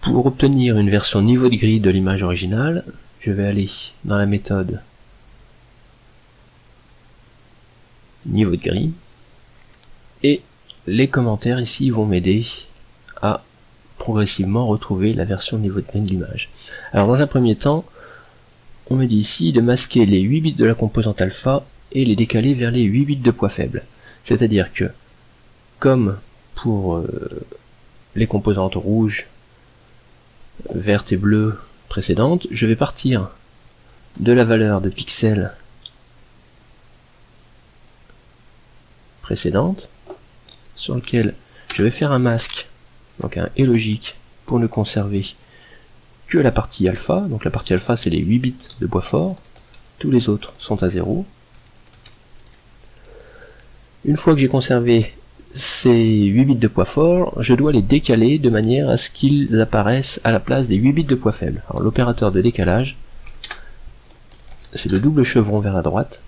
Pour obtenir une version niveau de grille de l'image originale, je vais aller dans la méthode niveau de grille, et les commentaires ici vont m'aider à progressivement retrouver la version niveau de grille de l'image. Alors dans un premier temps, on me dit ici de masquer les 8 bits de la composante alpha et les décaler vers les 8 bits de poids faible. C'est-à-dire que, comme pour les composantes rouges, vertes et bleues précédentes, je vais partir de la valeur de pixels précédente, sur lequel je vais faire un masque, donc un et logique, pour ne conserver que la partie alpha. Donc la partie alpha, c'est les 8 bits de poids fort, tous les autres sont à 0. Une fois que j'ai conservé ces 8 bits de poids fort, je dois les décaler de manière à ce qu'ils apparaissent à la place des 8 bits de poids faible. Alors l'opérateur de décalage, c'est le double chevron vers la droite,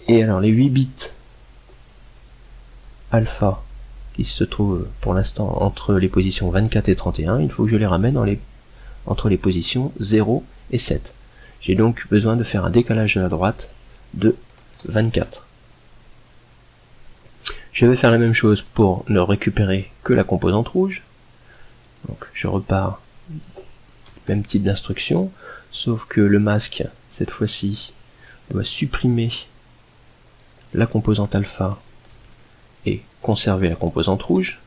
et alors les 8 bits alpha qui se trouvent pour l'instant entre les positions 24 et 31, il faut que je les ramène entre les positions 0 et 7. J'ai donc besoin de faire un décalage à la droite de 24. Je vais faire la même chose pour ne récupérer que la composante rouge. Donc je repars, même type d'instruction, sauf que le masque, cette fois-ci, doit supprimer la composante alpha et conserver la composante rouge.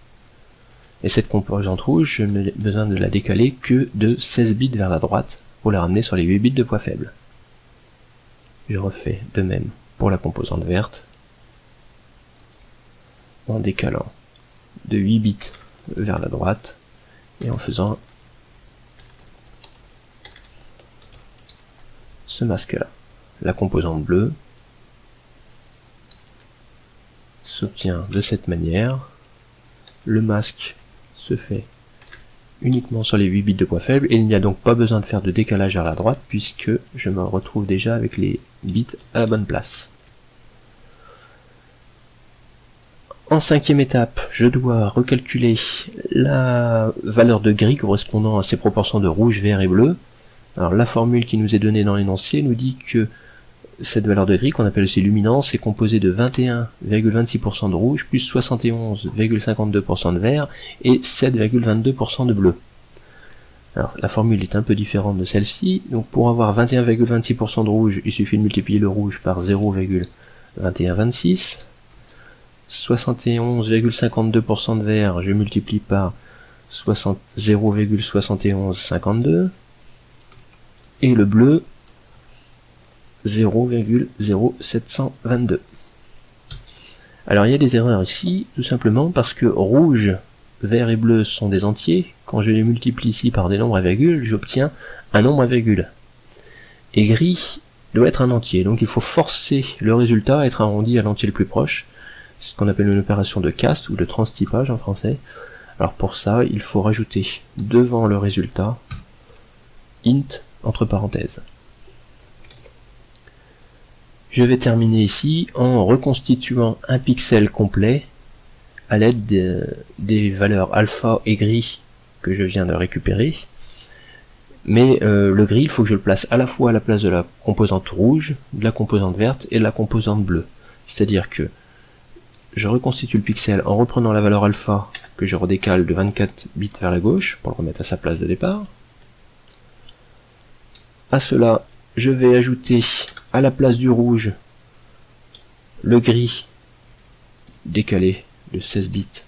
Et cette composante rouge, je n'ai besoin de la décaler que de 16 bits vers la droite pour la ramener sur les 8 bits de poids faible. Je refais de même pour la composante verte, en décalant de 8 bits vers la droite et en faisant ce masque là. La composante bleue s'obtient de cette manière. Le masque se fait uniquement sur les 8 bits de poids faible et il n'y a donc pas besoin de faire de décalage vers la droite puisque je me retrouve déjà avec les bits à la bonne place. En cinquième étape, je dois recalculer la valeur de gris correspondant à ces proportions de rouge, vert et bleu. Alors la formule qui nous est donnée dans l'énoncé nous dit que cette valeur de gris, qu'on appelle aussi luminance, est composée de 21,26% de rouge, plus 71,52% de vert et 7,22% de bleu. Alors la formule est un peu différente de celle-ci, donc pour avoir 21,26% de rouge, il suffit de multiplier le rouge par 0,2126. 71,52% de vert, je multiplie par 0,7152 et le bleu 0,0722. Alors il y a des erreurs ici, tout simplement parce que rouge, vert et bleu sont des entiers. Quand je les multiplie ici par des nombres à virgule, j'obtiens un nombre à virgule. Et gris doit être un entier, donc il faut forcer le résultat à être arrondi à l'entier le plus proche. C'est ce qu'on appelle une opération de caste ou de transtypage en français. Alors pour ça, il faut rajouter devant le résultat int entre parenthèses. Je vais terminer ici en reconstituant un pixel complet à l'aide des valeurs alpha et gris que je viens de récupérer. Mais le gris, il faut que je le place à la fois à la place de la composante rouge, de la composante verte et de la composante bleue. C'est-à-dire que je reconstitue le pixel en reprenant la valeur alpha que je redécale de 24 bits vers la gauche pour le remettre à sa place de départ. À cela, je vais ajouter à la place du rouge le gris décalé de 16 bits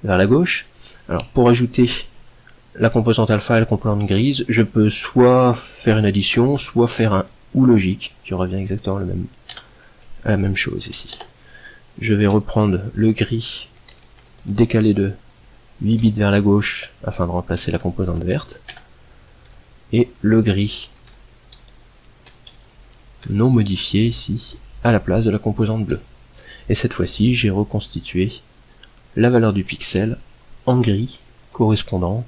vers la gauche. Alors pour ajouter la composante alpha et la composante grise, je peux soit faire une addition, soit faire un ou logique, qui revient exactement à la même chose ici. Je vais reprendre le gris décalé de 8 bits vers la gauche afin de remplacer la composante verte, et le gris non modifié ici à la place de la composante bleue. Et cette fois-ci, j'ai reconstitué la valeur du pixel en gris correspondant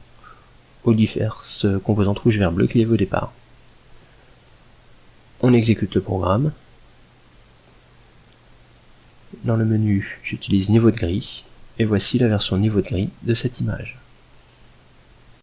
aux diverses composantes rouge, vert, bleu qu'il y avait au départ. On exécute le programme. Dans le menu, j'utilise niveau de gris, et voici la version niveau de gris de cette image.